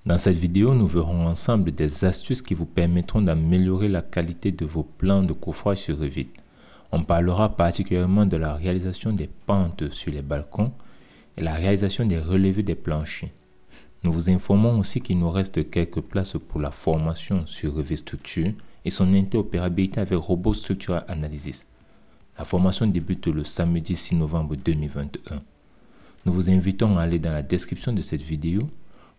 Dans cette vidéo, nous verrons ensemble des astuces qui vous permettront d'améliorer la qualité de vos plans de coffrage sur Revit. On parlera particulièrement de la réalisation des pentes sur les balcons et la réalisation des relevés des planchers. Nous vous informons aussi qu'il nous reste quelques places pour la formation sur Revit Structure et son interopérabilité avec Robot Structural Analysis. La formation débute le samedi 6 novembre 2021. Nous vous invitons à aller dans la description de cette vidéo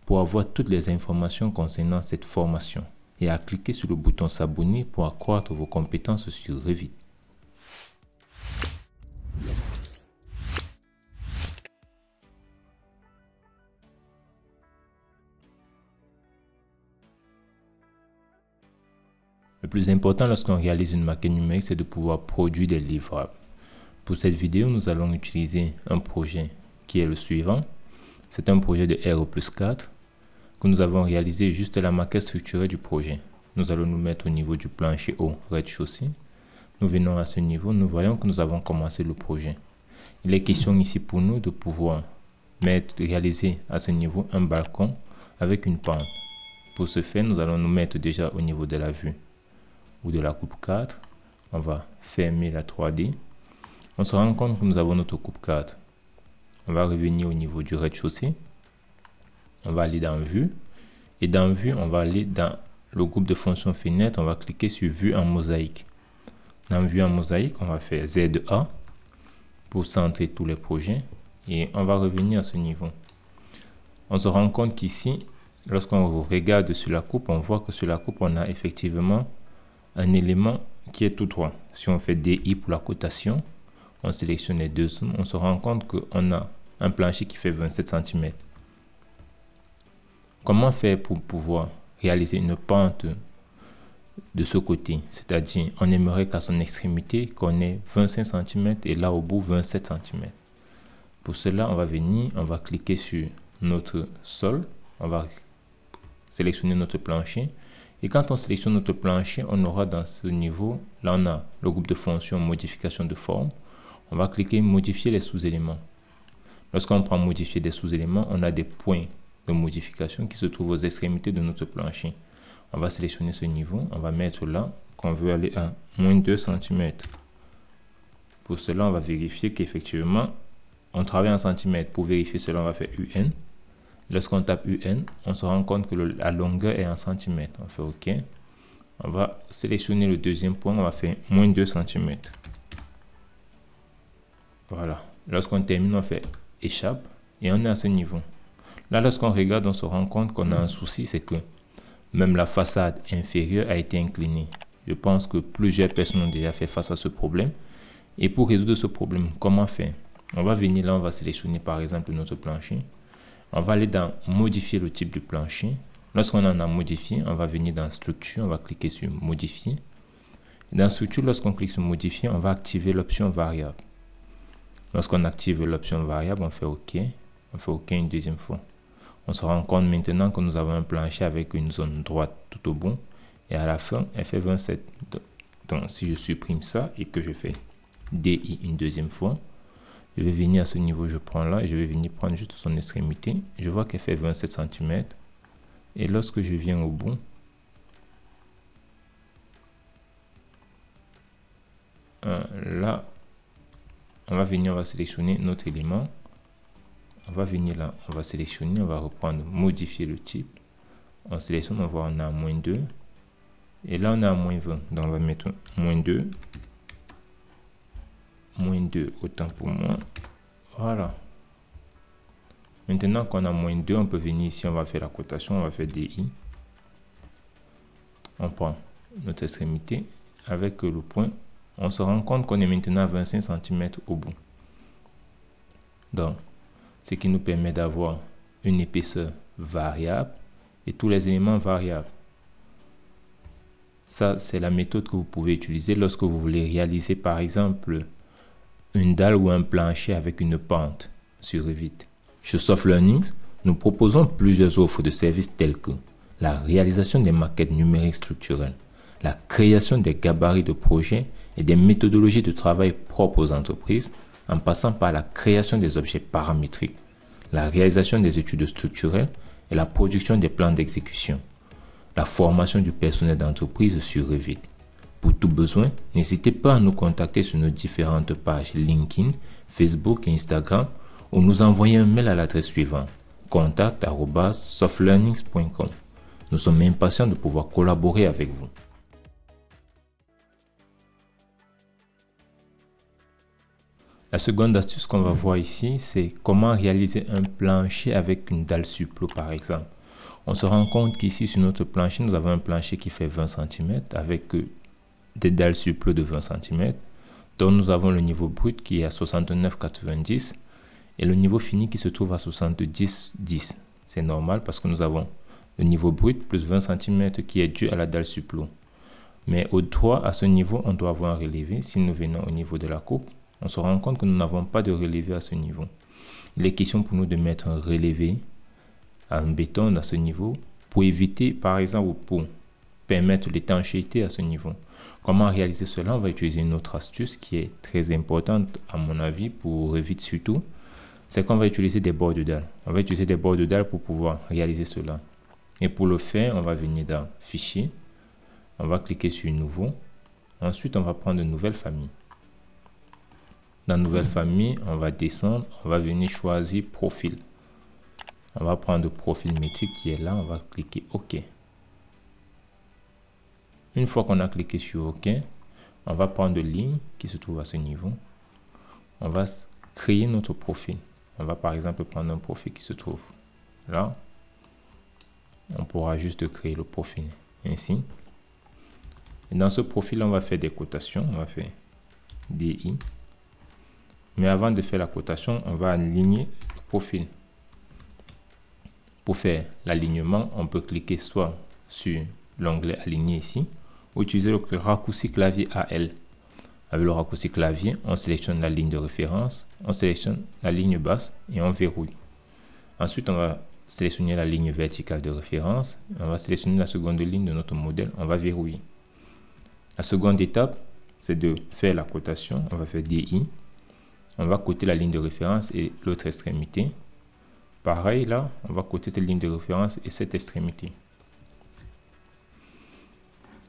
pour avoir toutes les informations concernant cette formation et à cliquer sur le bouton s'abonner pour accroître vos compétences sur Revit. Le plus important lorsqu'on réalise une maquette numérique, c'est de pouvoir produire des livrables. Pour cette vidéo, nous allons utiliser un projet qui est le suivant. C'est un projet de RE+4 que nous avons réalisé juste la maquette structurée du projet. Nous allons nous mettre au niveau du plancher au rez-de-chaussée. Nous venons à ce niveau, nous voyons que nous avons commencé le projet. Il est question ici pour nous de pouvoir réaliser à ce niveau un balcon avec une pente. Pour ce faire, nous allons nous mettre déjà au niveau de la vue ou de la coupe 4. On va fermer la 3D. On se rend compte que nous avons notre coupe 4. On va revenir au niveau du rez-de-chaussée. On va aller dans Vue. Et dans Vue, on va aller dans le groupe de fonctions fenêtre. On va cliquer sur Vue en mosaïque. Dans Vue en mosaïque, on va faire ZA pour centrer tous les projets. Et on va revenir à ce niveau. On se rend compte qu'ici, lorsqu'on regarde sur la coupe, on voit que sur la coupe, on a effectivement un élément qui est tout droit. Si on fait DI pour la cotation, on sélectionne les deux zooms, on se rend compte qu'on a un plancher qui fait 27 cm. Comment faire pour pouvoir réaliser une pente de ce côté? C'est-à-dire, on aimerait qu'à son extrémité, qu'on ait 25 cm et là au bout 27 cm. Pour cela, on va venir, on va cliquer sur notre sol, on va sélectionner notre plancher. Et quand on sélectionne notre plancher, on aura dans ce niveau, là on a le groupe de fonctions modification de forme. On va cliquer modifier les sous-éléments. Lorsqu'on prend modifier des sous-éléments, on a des points de modification qui se trouvent aux extrémités de notre plancher. On va sélectionner ce niveau, on va mettre là qu'on veut aller à moins 2 cm. Pour cela, on va vérifier qu'effectivement, on travaille en centimètres. Pour vérifier cela, on va faire UN. Lorsqu'on tape UN, on se rend compte que la longueur est en centimètres. On fait OK. On va sélectionner le deuxième point, on va faire moins 2 cm. Voilà. Lorsqu'on termine, on fait échappe et on est à ce niveau. Là, lorsqu'on regarde, on se rend compte qu'on a un souci, c'est que même la façade inférieure a été inclinée. Je pense que plusieurs personnes ont déjà fait face à ce problème. Et pour résoudre ce problème, comment faire? On va venir là, on va sélectionner par exemple notre plancher. On va aller dans modifier le type de plancher. Lorsqu'on en a modifié, on va venir dans structure, on va cliquer sur modifier. Dans structure, lorsqu'on clique sur modifier, on va activer l'option variable. Lorsqu'on active l'option variable, on fait OK. On fait OK une deuxième fois. On se rend compte maintenant que nous avons un plancher avec une zone droite tout au bout. Et à la fin, elle fait 27. Donc, si je supprime ça et que je fais DI une deuxième fois, je vais venir à ce niveau, je prends là et je vais venir prendre juste son extrémité. Je vois qu'elle fait 27 cm. Et lorsque je viens au bout, là, on va venir, on va sélectionner notre élément. On va venir là, on va sélectionner, on va reprendre, modifier le type. On sélectionne, on voit on a moins 2. Et là, on a moins 20. Donc, on va mettre moins 2. Moins 2, autant pour moi. Voilà. Maintenant qu'on a moins 2, on peut venir ici, on va faire la cotation, on va faire DI. On prend notre extrémité avec le point. On se rend compte qu'on est maintenant à 25 cm au bout. Donc, ce qui nous permet d'avoir une épaisseur variable et tous les éléments variables. Ça, c'est la méthode que vous pouvez utiliser lorsque vous voulez réaliser, par exemple, une dalle ou un plancher avec une pente sur Revit. Chez Soft Learnings, nous proposons plusieurs offres de services telles que la réalisation des maquettes numériques structurelles, la création des gabarits de projets et des méthodologies de travail propres aux entreprises, en passant par la création des objets paramétriques, la réalisation des études structurelles et la production des plans d'exécution, la formation du personnel d'entreprise sur Revit. Pour tout besoin, n'hésitez pas à nous contacter sur nos différentes pages LinkedIn, Facebook et Instagram ou nous envoyer un mail à l'adresse suivante contact@softlearnings.com. Nous sommes impatients de pouvoir collaborer avec vous. La seconde astuce qu'on va voir ici, c'est comment réaliser un plancher avec une dalle Suplo par exemple. On se rend compte qu'ici sur notre plancher, nous avons un plancher qui fait 20 cm avec des dalles Suplo de 20 cm. Donc nous avons le niveau brut qui est à 69,90 et le niveau fini qui se trouve à 70,10. C'est normal parce que nous avons le niveau brut plus 20 cm qui est dû à la dalle Suplo. Mais au droit, à ce niveau, on doit avoir un relevé. Si nous venons au niveau de la coupe, on se rend compte que nous n'avons pas de relevé à ce niveau. Il est question pour nous de mettre un relevé en béton à ce niveau pour éviter, par exemple, pour permettre l'étanchéité à ce niveau. Comment réaliser cela? On va utiliser une autre astuce qui est très importante à mon avis pour Revit surtout. C'est qu'on va utiliser des bords de dalle. On va utiliser des bords de dalle pour pouvoir réaliser cela. Et pour le faire, on va venir dans Fichier. On va cliquer sur Nouveau. Ensuite, on va prendre une nouvelle famille. Dans Nouvelle famille, on va descendre. On va venir choisir Profil. On va prendre le profil métrique qui est là. On va cliquer OK. Une fois qu'on a cliqué sur OK, on va prendre ligne qui se trouve à ce niveau. On va créer notre profil. On va par exemple prendre un profil qui se trouve là. On pourra juste créer le profil ainsi. Et dans ce profil, on va faire des cotations. On va faire DI. Mais avant de faire la cotation, on va aligner le profil. Pour faire l'alignement, on peut cliquer soit sur l'onglet aligner ici ou utiliser le raccourci clavier AL. Avec le raccourci clavier, on sélectionne la ligne de référence, on sélectionne la ligne basse et on verrouille. Ensuite, on va sélectionner la ligne verticale de référence. On va sélectionner la seconde ligne de notre modèle. On va verrouiller. La seconde étape, c'est de faire la cotation. On va faire DI. On va coter la ligne de référence et l'autre extrémité. Pareil, là, on va coter cette ligne de référence et cette extrémité.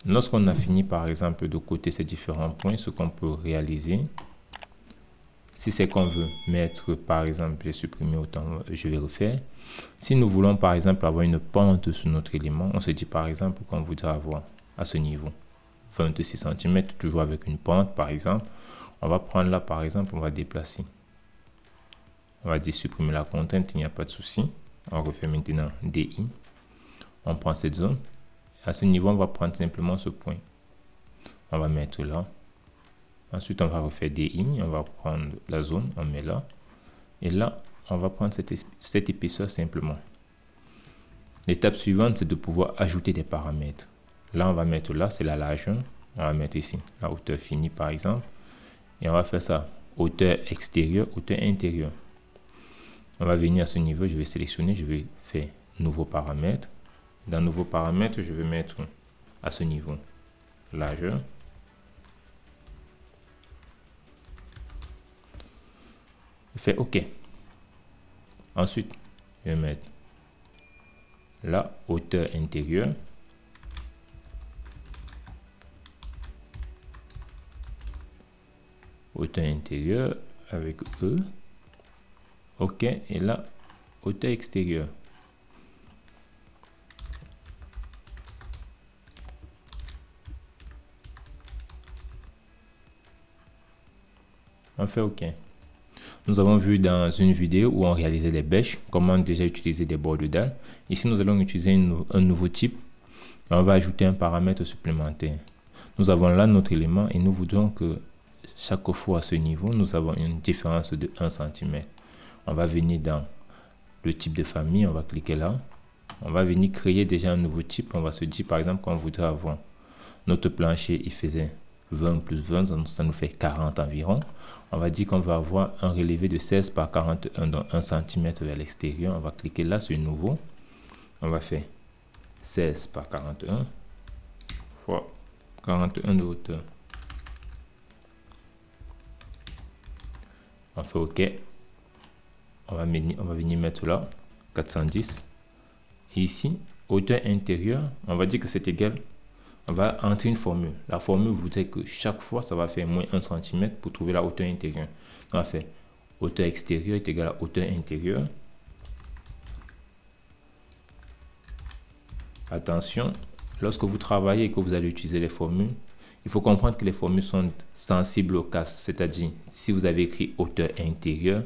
Lorsqu'on a fini, par exemple, de coter ces différents points, ce qu'on peut réaliser, si c'est qu'on veut mettre, par exemple, j'ai supprimé autant, je vais refaire. Si nous voulons, par exemple, avoir une pente sur notre élément, on se dit, par exemple, qu'on voudrait avoir à ce niveau 26 cm, toujours avec une pente, par exemple. On va prendre là, par exemple, on va déplacer. On va dire supprimer la contrainte, il n'y a pas de souci. On refait maintenant DI. On prend cette zone. À ce niveau, on va prendre simplement ce point. On va mettre là. Ensuite, on va refaire DI. On va prendre la zone, on met là. Et là, on va prendre cette épaisseur simplement. L'étape suivante, c'est de pouvoir ajouter des paramètres. Là, on va mettre là, c'est la largeur. On va mettre ici la hauteur finie, par exemple. Et on va faire ça, hauteur extérieure, hauteur intérieure. On va venir à ce niveau, je vais sélectionner, je vais faire nouveau paramètre. Dans nouveau paramètre, je vais mettre à ce niveau largeur. Je fais OK. Ensuite, je vais mettre la hauteur intérieure. Hauteur intérieure avec E. OK. Et là, hauteur extérieure. On fait OK. Nous avons vu dans une vidéo où on réalisait des bêches, comment déjà utiliser des bords de dalle. Ici, nous allons utiliser un nouveau type. Et on va ajouter un paramètre supplémentaire. Nous avons là notre élément et nous voudrons que chaque fois à ce niveau, nous avons une différence de 1 cm. On va venir dans le type de famille, on va cliquer là. On va venir créer déjà un nouveau type. On va se dire par exemple qu'on voudrait avoir notre plancher, il faisait 20 plus 20, ça nous fait 40 environ. On va dire qu'on va avoir un relevé de 16 par 41, donc 1 cm vers l'extérieur. On va cliquer là sur nouveau. On va faire 16 par 41 fois 41 de hauteur. On fait OK. On va venir mettre là 410 Et ici, hauteur intérieure, on va dire que c'est égal. On va entrer une formule. La formule voudrait que chaque fois, ça va faire moins 1 cm pour trouver la hauteur intérieure. On va faire hauteur extérieure est égal à hauteur intérieure. Attention, lorsque vous travaillez et que vous allez utiliser les formules, il faut comprendre que les formules sont sensibles au casse. C'est-à-dire, si vous avez écrit hauteur intérieure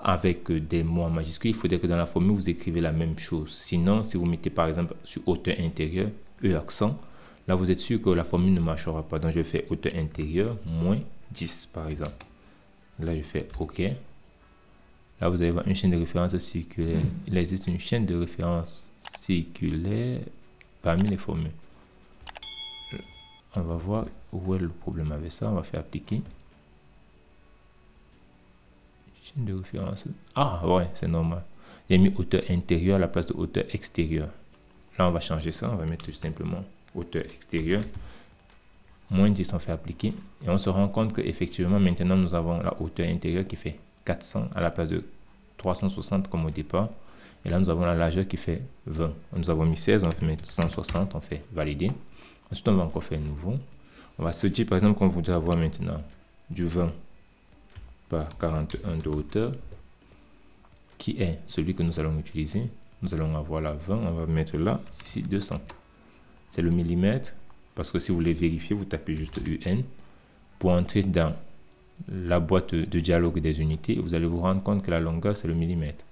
avec des mots en majuscules, il faudrait que dans la formule, vous écrivez la même chose. Sinon, si vous mettez par exemple sur hauteur intérieure, E accent, là, vous êtes sûr que la formule ne marchera pas. Donc, je fais hauteur intérieure moins 10 par exemple. Là, je fais OK. Là, vous allez voir une chaîne de référence circulaire. Il existe une chaîne de référence circulaire parmi les formules. On va voir où est le problème avec ça. On va faire appliquer. Chaîne de référence. Ah, ouais, c'est normal. J'ai mis hauteur intérieure à la place de hauteur extérieure. Là, on va changer ça. On va mettre tout simplement hauteur extérieure. Moins 10, on fait appliquer. Et on se rend compte qu'effectivement, maintenant, nous avons la hauteur intérieure qui fait 400 à la place de 360 comme au départ. Et là, nous avons la largeur qui fait 20. Nous avons mis 16, on va mettre 160, on fait valider. Ensuite, on va encore faire nouveau. On va se dire, par exemple, qu'on voudrait avoir maintenant du 20 par 41 de hauteur, qui est celui que nous allons utiliser. Nous allons avoir la 20, on va mettre là, ici 200. C'est le millimètre, parce que si vous voulez vérifier, vous tapez juste UN. Pour entrer dans la boîte de dialogue des unités, vous allez vous rendre compte que la longueur, c'est le millimètre.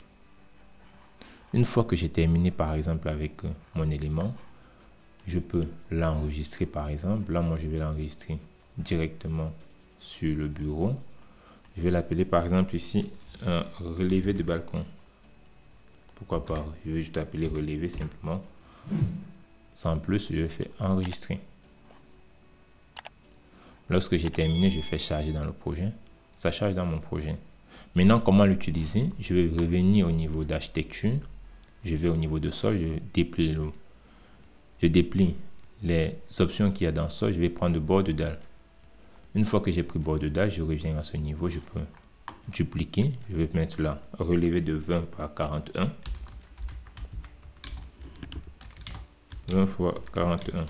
Une fois que j'ai terminé, par exemple, avec mon élément, je peux l'enregistrer, par exemple. Là, moi, je vais l'enregistrer directement sur le bureau. Je vais l'appeler, par exemple, ici, un relevé de balcon. Pourquoi pas? Je vais juste appeler relevé simplement. Sans plus, je vais faire enregistrer. Lorsque j'ai terminé, je fais charger dans le projet. Ça charge dans mon projet. Maintenant, comment l'utiliser? Je vais revenir au niveau d'architecture. Je vais au niveau de sol, je déplie les options qu'il y a dans sol. Je vais prendre le bord de dalle. Une fois que j'ai pris bord de dalle, je reviens à ce niveau. Je peux dupliquer. Je vais mettre là, relevé de 20 par 41. 20 fois 41.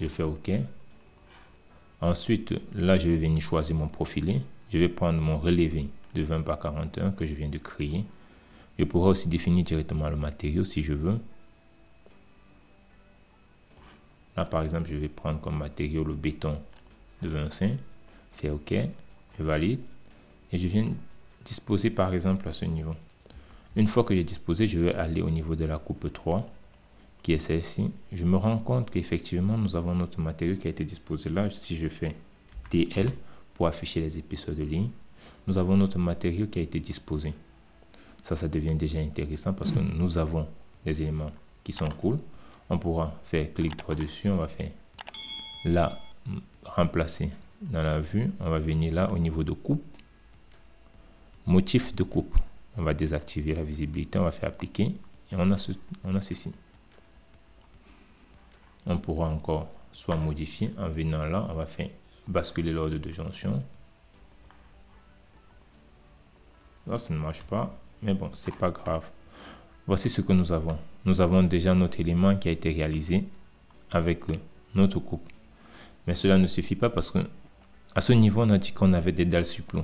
Je fais OK. Ensuite, là, je vais venir choisir mon profilé. Je vais prendre mon relevé de 20 par 41 que je viens de créer. Je pourrais aussi définir directement le matériau si je veux. Là, par exemple, je vais prendre comme matériau le béton de Vincennes. Faire OK. Je valide. Et je viens disposer, par exemple, à ce niveau. Une fois que j'ai disposé, je vais aller au niveau de la coupe 3, qui est celle-ci. Je me rends compte qu'effectivement, nous avons notre matériau qui a été disposé là. Si je fais TL pour afficher les épaisseurs de ligne, nous avons notre matériau qui a été disposé. Ça devient déjà intéressant parce que nous avons des éléments qui sont cool. On pourra faire clic droit dessus. On va faire là, remplacer dans la vue. On va venir là au niveau de coupe. Motif de coupe. On va désactiver la visibilité. On va faire appliquer. Et on a ceci. On pourra encore soit modifier en venant là. On va faire basculer l'ordre de jonction. Là, ça ne marche pas. Mais bon, c'est pas grave. Voici ce que nous avons. Nous avons déjà notre élément qui a été réalisé avec notre coupe. Mais cela ne suffit pas parce que à ce niveau, on a dit qu'on avait des dalles supplo.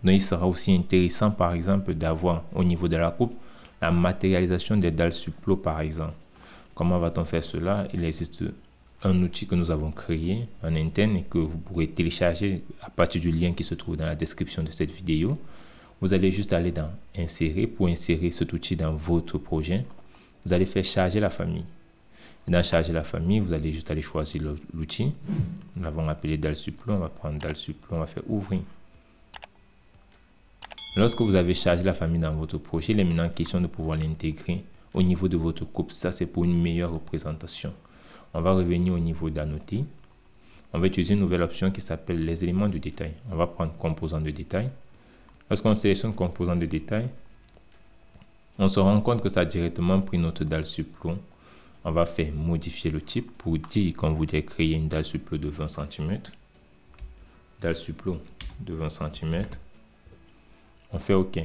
Donc, il sera aussi intéressant, par exemple, d'avoir au niveau de la coupe la matérialisation des dalles supplo, par exemple. Comment va-t-on faire cela? Il existe un outil que nous avons créé en interne et que vous pourrez télécharger à partir du lien qui se trouve dans la description de cette vidéo. Vous allez juste aller dans insérer pour insérer cet outil dans votre projet. Vous allez faire charger la famille. Et dans charger la famille, vous allez juste aller choisir l'outil. Nous l'avons appelé dalle supplo. On va prendre dalle supplo. On va faire ouvrir. Lorsque vous avez chargé la famille dans votre projet, il est maintenant question de pouvoir l'intégrer au niveau de votre coupe. Ça, c'est pour une meilleure représentation. On va revenir au niveau d'annoter. On va utiliser une nouvelle option qui s'appelle les éléments de détail. On va prendre composants de détail. Lorsqu'on sélectionne composants de détail, on se rend compte que ça a directement pris notre dalle supplo. On va faire modifier le type pour dire qu'on voudrait créer une dalle supplo de 20 cm. Dalle supplo de 20 cm. On fait OK.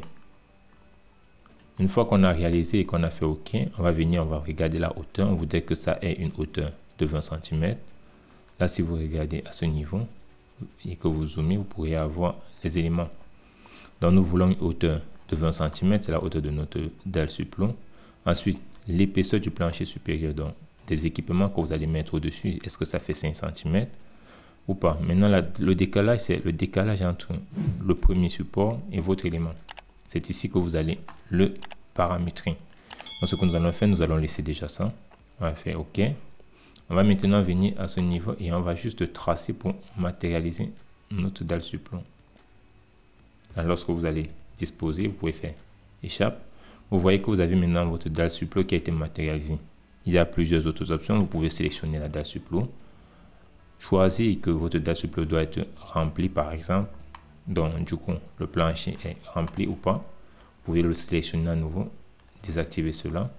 Une fois qu'on a réalisé et qu'on a fait OK, on va venir, on va regarder la hauteur. On voudrait que ça ait une hauteur de 20 cm. Là, si vous regardez à ce niveau et que vous zoomez, vous pourrez avoir les éléments. Donc, nous voulons une hauteur de 20 cm, c'est la hauteur de notre dalle sur plomb. Ensuite, l'épaisseur du plancher supérieur, donc des équipements que vous allez mettre au-dessus, est-ce que ça fait 5 cm ou pas? Maintenant, le décalage, c'est le décalage entre le premier support et votre élément. C'est ici que vous allez le paramétrer. Donc, ce que nous allons faire, nous allons laisser déjà ça. On va faire OK. On va maintenant venir à ce niveau et on va juste tracer pour matérialiser notre dalle sur plomb. Alors, lorsque vous allez disposer, vous pouvez faire échappe. Vous voyez que vous avez maintenant votre dalle sur plomb qui a été matérialisée. Il y a plusieurs autres options. Vous pouvez sélectionner la dalle sur plomb. Choisir que votre dalle sur plomb doit être remplie par exemple. Donc du coup, le plancher est rempli ou pas. Vous pouvez le sélectionner à nouveau, désactiver cela.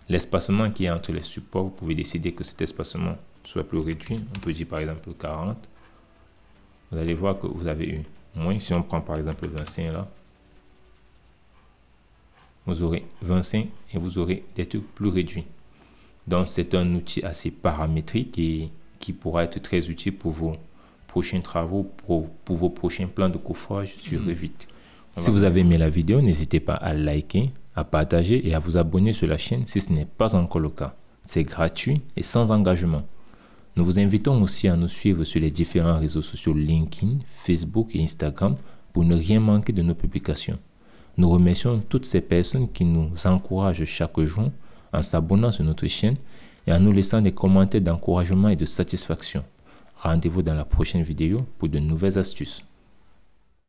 L'espacement qui est entre les supports, vous pouvez décider que cet espacement soit plus réduit. On peut dire par exemple 40. Vous allez voir que vous avez eu moins. Si on prend par exemple 25 là, vous aurez 25 et vous aurez des trucs plus réduits. Donc c'est un outil assez paramétrique et qui pourra être très utile pour vos prochains travaux, pour vos prochains plans de coffrage sur Revit. Si vous avez aimé la vidéo, n'hésitez pas à liker, à partager et à vous abonner sur la chaîne si ce n'est pas encore le cas. C'est gratuit et sans engagement. Nous vous invitons aussi à nous suivre sur les différents réseaux sociaux LinkedIn, Facebook et Instagram pour ne rien manquer de nos publications. Nous remercions toutes ces personnes qui nous encouragent chaque jour en s'abonnant sur notre chaîne et en nous laissant des commentaires d'encouragement et de satisfaction. Rendez-vous dans la prochaine vidéo pour de nouvelles astuces.